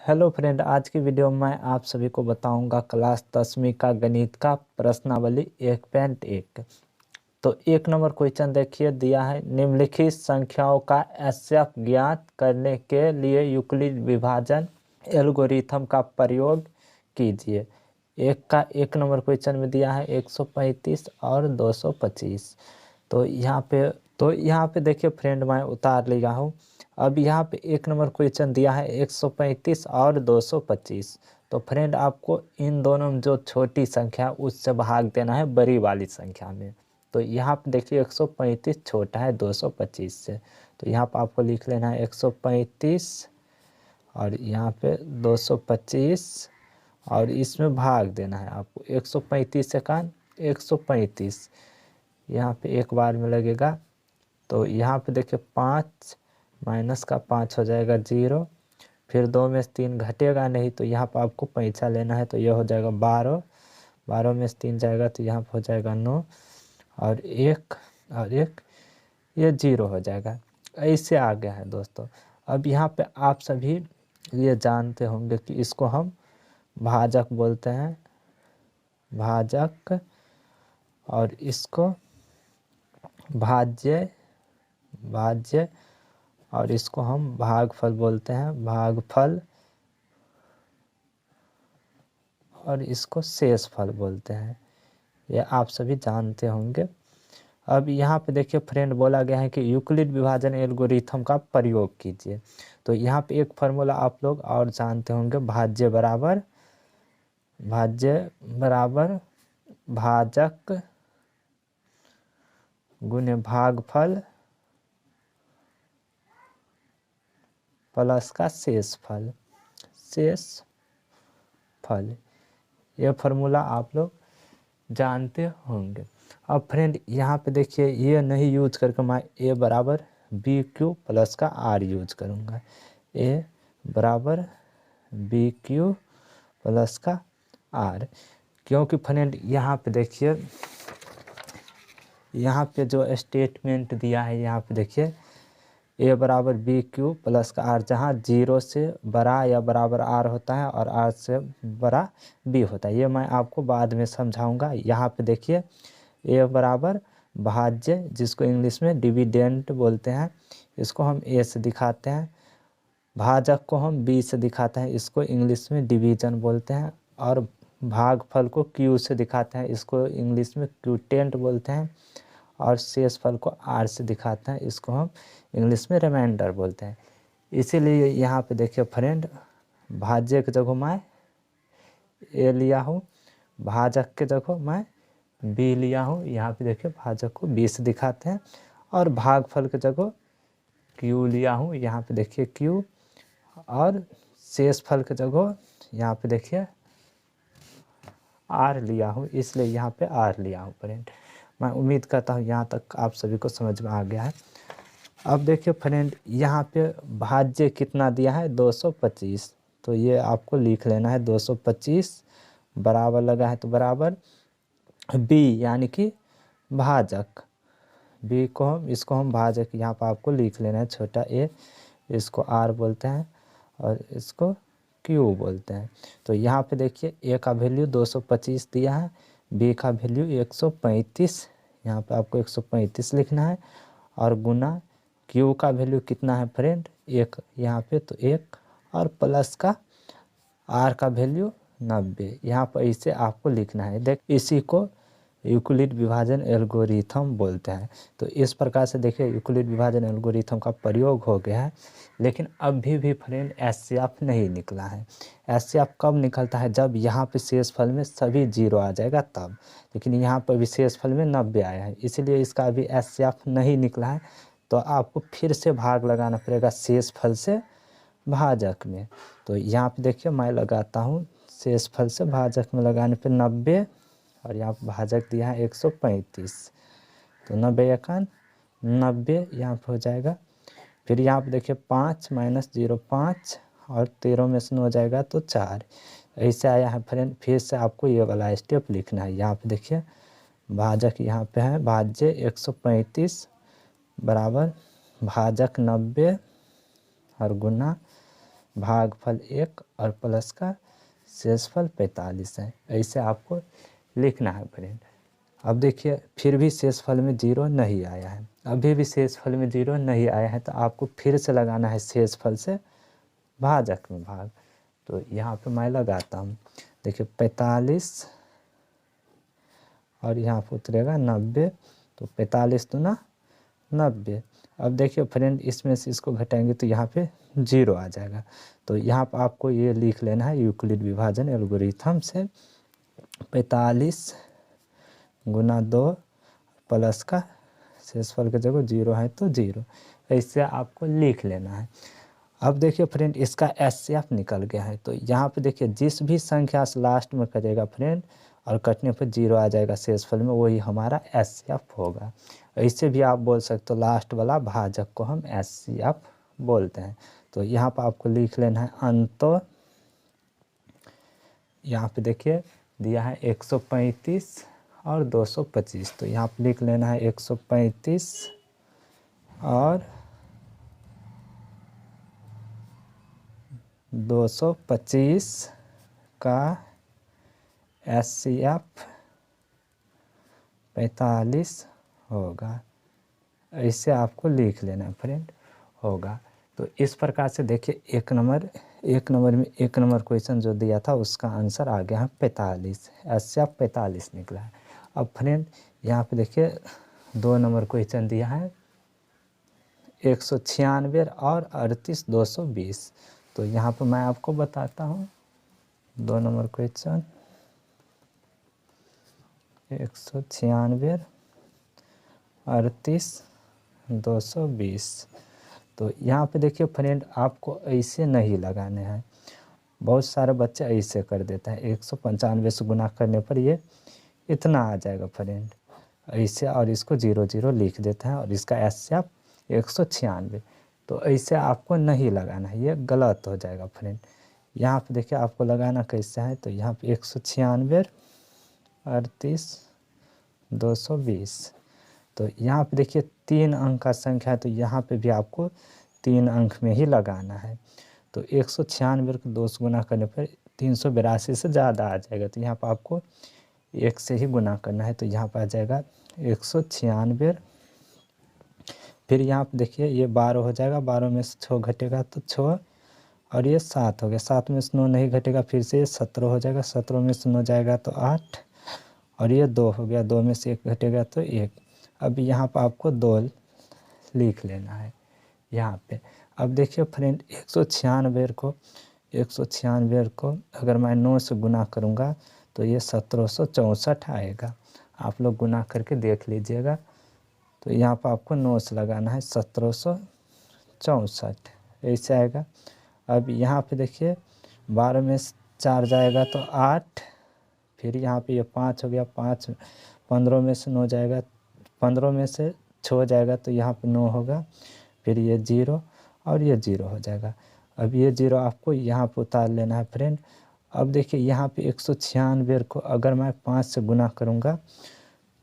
Hello friend, आज की video में मैं आप सभी को बताऊंगा क्लास 10वीं का गणित का प्रश्नावली 1.1। तो एक नंबर क्वेश्चन देखिए दिया है, निम्नलिखित संख्याओं का एचसीएफ ज्ञात करने के लिए यूक्लिड विभाजन एल्गोरिथम का प्रयोग कीजिए। एक नंबर क्वेश्चन में दिया है 135 और 225। तो यहाँ पे देखिए फ्रेंड, मैं उतार लिया हूँ। अब यहाँ पे एक नंबर क्वेश्चन दिया है 135 और 225। तो फ्रेंड, आपको इन दोनों में जो छोटी संख्या उससे भाग देना है बड़ी वाली संख्या में। तो यहाँ पे देखिए 135 छोटा है 225 से, तो यहाँ पे आपको लिख लेना है 135 और यहाँ पे 225 और इसमें भाग देना है आपको 135 से का 135 यहाँ पे एक बार में लगेगा। तो यहाँ पे देखिए 5 माइनस का 5 हो जाएगा 0, फिर 2 में से 3 घटेगा नहीं, तो यहाँ पर आपको पैसा लेना है। तो यह हो जाएगा 12, 12 में से 3 जाएगा तो यहाँ पर हो जाएगा 9 और एक ये 0 हो जाएगा। ऐसे आ गया है दोस्तों। अब यहाँ पे आप सभी ये जानते होंगे कि इसको हम भाजक बोलते हैं, भाजक, और इसको भाज्य और इसको हम भागफल बोलते हैं, भागफल, और इसको शेषफल बोलते हैं। ये आप सभी जानते होंगे। अब यहाँ पे देखिए फ्रेंड, बोला गया है कि यूक्लिड विभाजन एल्गोरिथम का प्रयोग कीजिए। तो यहाँ पे एक फार्मूला आप लोग और जानते होंगे, भाज्य बराबर भाजक गुने भागफल प्लस का शेषफल। ये फार्मूला आप लोग जानते होंगे। अब फ्रेंड यहाँ पे देखिए, ये नहीं यूज करके मैं ए बराबर बी क्यू प्लस का आर यूज करूँगा। ए बराबर बी क्यू प्लस का आर, क्योंकि फ्रेंड यहाँ पे देखिए, यहाँ पे जो स्टेटमेंट दिया है, यहाँ पे देखिए ए बराबर बी क्यू प्लस का आर, जहाँ 0 से बड़ा या बराबर आर होता है और आर से बड़ा बी होता है। ये मैं आपको बाद में समझाऊंगा। यहाँ पे देखिए ए बराबर भाज्य, जिसको इंग्लिश में डिविडेंड बोलते हैं, इसको हम ए से दिखाते हैं। भाजक को हम बी से दिखाते हैं, इसको इंग्लिश में डिवीजन बोलते हैं। और भागफल को क्यू से दिखाते हैं, इसको इंग्लिश में क्यूटेंट बोलते हैं। और शेषफल को आर से दिखाते हैं, इसको हम इंग्लिश में रिमाइंडर बोलते हैं। इसीलिए यहाँ पे देखिए फ्रेंड, भाज्य की जगह मैं ए लिया हूँ, भाजक के जगह मैं बी लिया हूँ। यहाँ पे देखिए भाजक को बी से दिखाते हैं, और भागफल की जगह क्यू लिया हूँ, यहाँ पे देखिए क्यू, और शेषफल की जगह यहाँ पे देखिए आर लिया हूँ, इसलिए यहाँ पे आर लिया हूँ फ्रेंड। मैं उम्मीद करता हूँ यहाँ तक आप सभी को समझ में आ गया है। अब देखिए फ्रेंड, यहाँ पे भाज्य कितना दिया है 225, तो ये आपको लिख लेना है 225 बराबर लगा है, तो बराबर बी यानी कि भाजक, बी को हम इसको हम भाजक यहाँ पर आपको लिख लेना है, छोटा ए, इसको आर बोलते हैं और इसको क्यू बोलते हैं। तो यहाँ पे देखिए ए का वैल्यू 225 दिया है, बी का वैल्यू 135, यहाँ पे आपको 135 लिखना है, और गुना क्यू का वैल्यू कितना है फ्रेंड 1, यहाँ पे तो 1, और प्लस का आर का वैल्यू 90, यहाँ पर इसे आपको लिखना है। देख, इसी को यूक्लिड विभाजन एल्गोरिथम बोलते हैं। तो इस प्रकार से देखिए यूक्लिड विभाजन एल्गोरिथम का प्रयोग हो गया है। लेकिन अभी भी फ्रेंड एचसीएफ नहीं निकला है। एचसीएफ कब निकलता है? जब यहाँ पे शेषफल में सभी 0 आ जाएगा तब। लेकिन यहाँ पर भी शेषफल में 90 आया है, इसीलिए इसका अभी एचसीएफ नहीं निकला है। तो आपको फिर से भाग लगाना पड़ेगा शेषफल से भाजक में। तो यहाँ पे देखिए मैं लगाता हूँ, शेषफल से भाजक में लगाने पे 90, और यहाँ पर भाजक दिया है 135, तो 90 एकान 90 यहाँ पर हो जाएगा। फिर यहाँ पर देखिए 5 माइनस 0 5, और 13 में से 9 हो जाएगा तो 4, ऐसे आया है फ्रेंड। फिर से आपको ये वाला स्टेप लिखना है। यहाँ पे देखिए भाजक यहाँ पे है, भाज्य 135 बराबर भाजक 90 और गुना भागफल 1 और प्लस का शेषफल 45 है। ऐसे आपको लिखना है फ्रेंड। अब देखिए फिर भी शेषफल में 0 नहीं आया है, अभी भी शेषफल में 0 नहीं आया है, तो आपको फिर से लगाना है शेषफल से भाजक में भाग। तो यहाँ पे मैं लगाता हूँ, देखिए 45 और यहाँ पर उतरेगा 90, तो 45 दूना 90। अब देखिए फ्रेंड इसमें से इसको घटाएंगे तो यहाँ पे 0 आ जाएगा। तो यहाँ पर आपको ये लिख लेना है यूक्लिड विभाजन एल्गोरिथम से 45 गुना 2 प्लस का शेषफल की जगह 0 है तो 0, ऐसे आपको लिख लेना है। अब देखिए फ्रेंड इसका एचसीएफ निकल गया है। तो यहाँ पे देखिए जिस भी संख्या से लास्ट में कटेगा फ्रेंड और कटने पर 0 आ जाएगा शेषफल में, वही हमारा एचसीएफ होगा। ऐसे भी आप बोल सकते हो लास्ट वाला भाजक को हम एचसीएफ बोलते हैं। तो यहाँ पर आपको लिख लेना है अंतो, यहाँ पे देखिए दिया है 135 और 225, तो यहाँ पे लिख लेना है 135 और 225 का एचसीएफ 45 होगा। ऐसे आपको लिख लेना है फ्रेंड, होगा। तो इस प्रकार से देखिए एक नंबर में एक नंबर क्वेश्चन जो दिया था उसका आंसर आ गया है 45, एचसीएफ 45 निकला है। अब फ्रेंड यहाँ पे देखिए 2 नंबर क्वेश्चन दिया है 196 और 38 220। तो यहाँ पर मैं आपको बताता हूँ 2 नंबर क्वेश्चन 196 38 220। तो यहाँ पे देखिए फ्रेंड आपको ऐसे नहीं लगाने हैं, बहुत सारे बच्चे ऐसे कर देते हैं, 195 से गुना करने पर ये इतना आ जाएगा फ्रेंड ऐसे, और इसको 0 0 लिख देते हैं और इसका एचसीएफ 196। तो ऐसे आपको नहीं लगाना है, ये गलत हो जाएगा फ्रेंड। यहाँ पे देखिए आपको लगाना कैसे है, तो यहाँ पे 196 38 220। तो यहाँ पे देखिए 3 अंक का संख्या है, तो यहाँ पे भी आपको 3 अंक में ही लगाना है। तो 196 को 2 से गुना करने पर 382 से ज़्यादा आ जाएगा, तो यहाँ पर आपको 1 से ही गुना करना है। तो यहाँ पर आ जाएगा 196, फिर यहाँ पे देखिए ये 12 हो जाएगा, 12 में से 6 घटेगा तो 6, और ये 7 हो गया, 7 में से 9 नहीं घटेगा, फिर से ये 17 हो जाएगा, 17 में से 9 जाएगा तो 8, और ये 2 हो गया, 2 में से 1 घटेगा तो 1। अब यहाँ पर आपको 2 लिख लेना है यहाँ पे। अब देखिए फ्रेंड 196 को अगर मैं 9 से गुना करूँगा तो ये 1764 आएगा। आप लोग गुना करके देख लीजिएगा। तो यहाँ पर आपको 9 से लगाना है 1764, ऐसे आएगा। अब यहाँ पे देखिए 12 में से 4 जाएगा तो 8, फिर यहाँ पे ये 5 हो गया, 5 15 में से 9 जाएगा, 15 में से 6 जाएगा तो यहाँ पे 9 होगा, फिर ये 0 और ये 0 हो जाएगा। अब ये 0 आपको यहाँ पे उतार लेना है फ्रेंड। अब देखिए यहाँ पे 196 को अगर मैं 5 से गुना करूँगा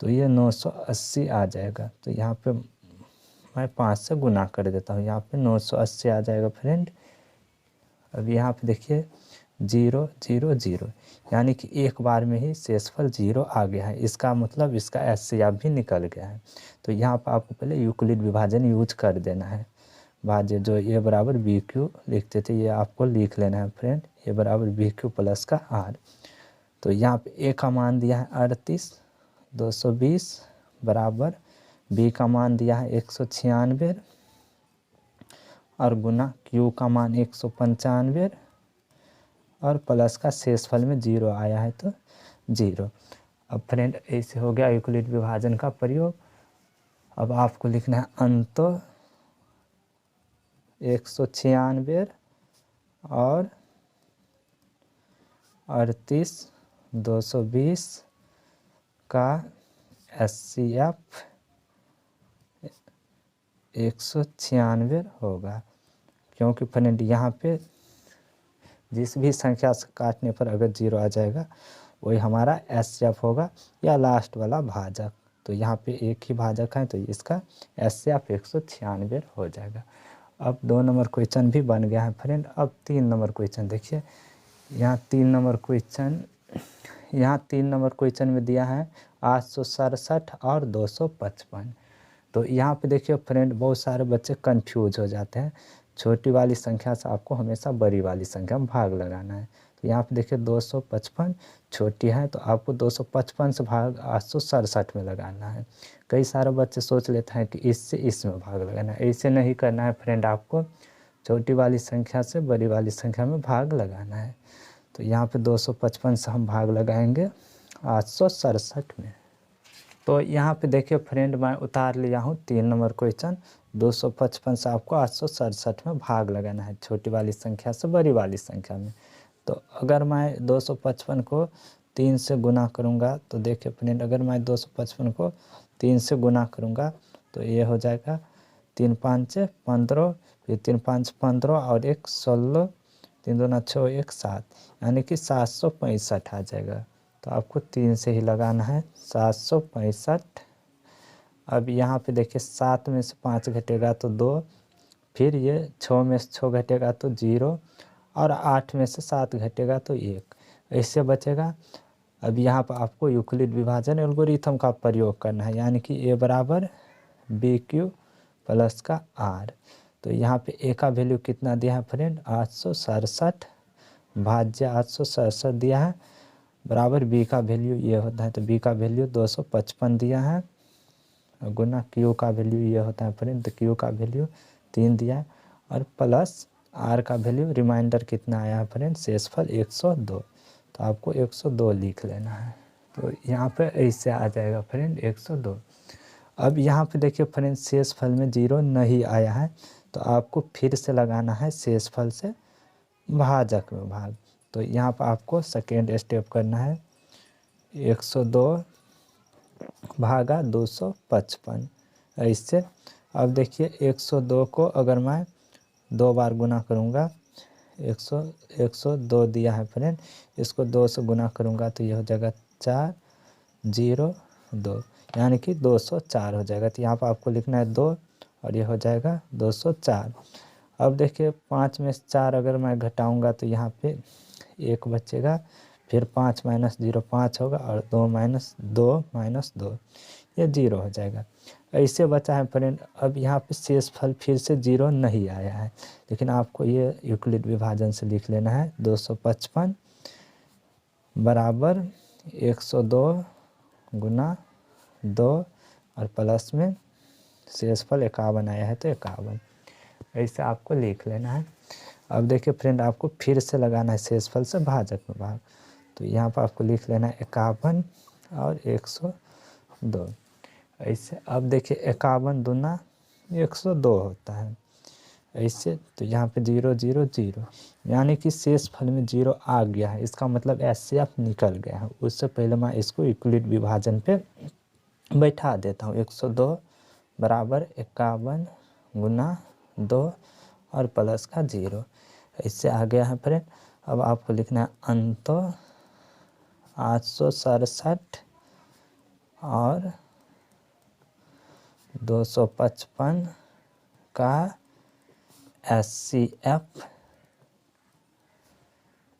तो ये 980 आ जाएगा। तो यहाँ पे मैं 5 से गुना कर देता हूँ, यहाँ पे 980 आ जाएगा फ्रेंड। अब यहाँ पे देखिए 0 0 0, यानी कि एक बार में ही शेषफल 0 आ गया है। इसका मतलब इसका एचसीएफ भी निकल गया है। तो यहाँ पर आपको पहले यूक्लिड विभाजन यूज कर देना है। भाज्य जो ए बराबर बी क्यू लिखते थे, ये आपको लिख लेना है फ्रेंड, ए बराबर बी क्यू प्लस का आर। तो यहाँ पे ए का मान दिया है 38 220 बराबर, बी का मान दिया है 196 और गुना क्यू का मान 195 और प्लस का शेषफल में 0 आया है तो 0। अब फ्रेंड ऐसे हो गया यूक्लिड विभाजन का प्रयोग। अब आपको लिखना है अंतो 196 और 38 220 का एचसीएफ 196 होगा, क्योंकि फ्रेंड यहाँ पे जिस भी संख्या से काटने पर अगर 0 आ जाएगा वही हमारा एचसीएफ होगा या लास्ट वाला भाजक। तो यहाँ पे एक ही भाजक है तो इसका एचसीएफ 196 हो जाएगा। अब 2 नंबर क्वेश्चन भी बन गया है फ्रेंड। अब 3 नंबर क्वेश्चन देखिए, यहाँ 3 नंबर क्वेश्चन में दिया है 867 और 255। तो यहाँ पे देखिए फ्रेंड, बहुत सारे बच्चे कंफ्यूज हो जाते हैं। छोटी वाली संख्या से आपको हमेशा बड़ी वाली संख्या में भाग लगाना है। तो यहाँ पे देखिए 255 छोटी है, तो आपको 255 से भाग 867 में लगाना है। कई सारे बच्चे सोच लेते हैं कि इससे इसमें भाग लगाना है। ऐसे नहीं करना है फ्रेंड, आपको छोटी वाली संख्या से बड़ी वाली संख्या में भाग लगाना है। तो यहाँ पे 255 से हम भाग लगाएंगे 867 में। तो यहाँ पे देखिए फ्रेंड, मैं उतार लिया हूँ 3 नंबर क्वेश्चन। 255 से आपको 867 में भाग लगाना है, छोटी वाली संख्या से बड़ी वाली संख्या में। तो अगर मैं 255 को 3 से गुना करूँगा, तो देखिए फ्रेंड, अगर मैं 255 को 3 से गुना करूँगा तो ये हो जाएगा 3 5 15, फिर 3 5 15 और 1 16, 3 दूना 6, 1 7, यानी कि 765 आ जाएगा। तो आपको 3 से ही लगाना है 765। अब यहाँ पे देखिए 7 में से 5 घटेगा तो 2, फिर ये 6 में से 6 घटेगा तो 0, और 8 में से 7 घटेगा तो 1, ऐसे बचेगा। अब यहाँ पर आपको यूक्लिड विभाजन एल्गोरिथम का प्रयोग करना है, यानी कि ए बराबर बी क्यू प्लस का आर। तो यहाँ पे ए का वैल्यू कितना दिया है फ्रेंड, 867 भाज्य 867 दिया है, बराबर बी का वैल्यू ये होता है, तो बी का वैल्यू 255 दिया है, गुना क्यू का वैल्यू ये होता है फ्रेंड, तो क्यू का वैल्यू 3 दिया है, और प्लस आर का वैल्यू रिमाइंडर कितना आया है फ्रेंड, शेषफल 102। तो आपको 102 लिख लेना है। तो यहाँ पे ऐसे आ जाएगा फ्रेंड 102। अब यहाँ पे देखिए फ्रेंड, शेषफल में 0 नहीं आया है, तो आपको फिर से लगाना है शेषफल से भाजक में भाग। तो यहाँ पर आपको सेकेंड स्टेप करना है 102 भागा 255 ऐसे। अब देखिए 102 को अगर मैं 2 बार गुना करूँगा, 102 दिया है फ्रेंड, इसको 2 से गुना करूँगा तो ये हो जाएगा 402, यानी कि 204 हो जाएगा। तो यहाँ पर आपको लिखना है 2 और ये हो जाएगा 204। अब देखिए 5 में से 4 अगर मैं घटाऊँगा तो यहाँ पे 1 बचेगा, फिर 5 माइनस 0 5 होगा, और 2 माइनस 2 ये 0 हो जाएगा। ऐसे बचा है फ्रेंड। अब यहाँ पे शेषफल फिर से 0 नहीं आया है, लेकिन आपको ये यूक्लिड विभाजन से लिख लेना है 255 बराबर 102 गुना 2 और प्लस में शेषफल 51 आया है तो 51, ऐसे आपको लिख लेना है। अब देखिए फ्रेंड, आपको फिर से लगाना है शेषफल से भाजक में भाग। तो यहाँ पर आपको लिख लेना है 51 और 102 ऐसे। अब देखिए 51 दूना 102 होता है ऐसे, तो यहाँ पे 0 0 0, यानी कि शेषफल में 0 आ गया है, इसका मतलब एचसीएफ निकल गया है। उससे पहले मैं इसको यूक्लिड विभाजन पे बैठा देता हूँ। 102 बराबर 51 गुना 2 और प्लस का 0, इससे आ गया है फ्रेंड। अब आपको लिखना है अंततः 867 और 255 का एचसीएफ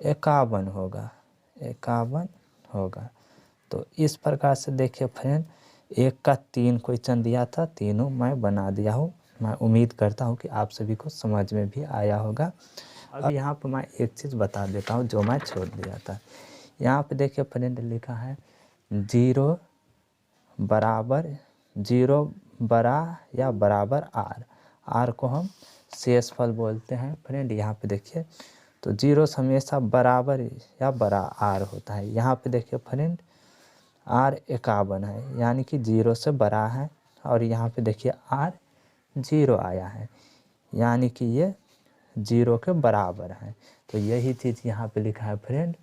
51 होगा। तो इस प्रकार से देखिए फ्रेंड, 1 का 3 क्वेश्चन दिया था, तीनों मैं बना दिया हूँ। मैं उम्मीद करता हूँ कि आप सभी को समझ में भी आया होगा। अब यहाँ पर मैं एक चीज़ बता देता हूँ जो मैं छोड़ दिया था। यहाँ पे देखिए फ्रेंड, लिखा है 0 बड़ा या बराबर आर को हम शेषफल बोलते हैं फ्रेंड। यहाँ पे देखिए, तो 0 हमेशा बराबर या बड़ा आर होता है। यहाँ पे देखिए फ्रेंड, आर 51 है, यानी कि 0 से बड़ा है, और यहाँ पे देखिए आर 0 आया है, यानी कि ये 0 के बराबर है। तो यही चीज़ यहाँ पे लिखा है फ्रेंड,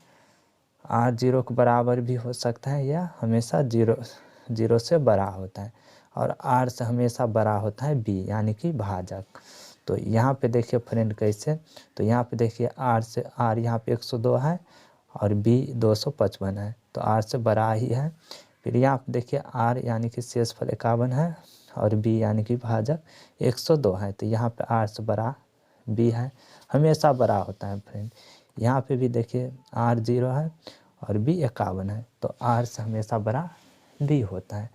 आर 0 के बराबर भी हो सकता है, या हमेशा 0 से बड़ा होता है, और आर से हमेशा बड़ा होता है बी, यानी कि भाजक। तो यहाँ पे देखिए फ्रेंड कैसे, तो यहाँ पे देखिए आर से आर यहाँ पे 102 है और बी 255 है, तो आर से बड़ा ही है। फिर यहाँ पे देखिए आर यानी कि शेषफल 51 है और बी यानी कि भाजक 102 है। तो यहाँ पे आर से बड़ा बी है, हमेशा बड़ा होता है फ्रेंड। यहाँ पे भी देखिए आर 0 है और बी 51 है, तो आर से हमेशा बड़ा बी होता है।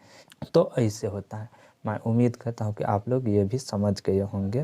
तो ऐसे होता है। मैं उम्मीद करता हूँ कि आप लोग ये भी समझ गए होंगे।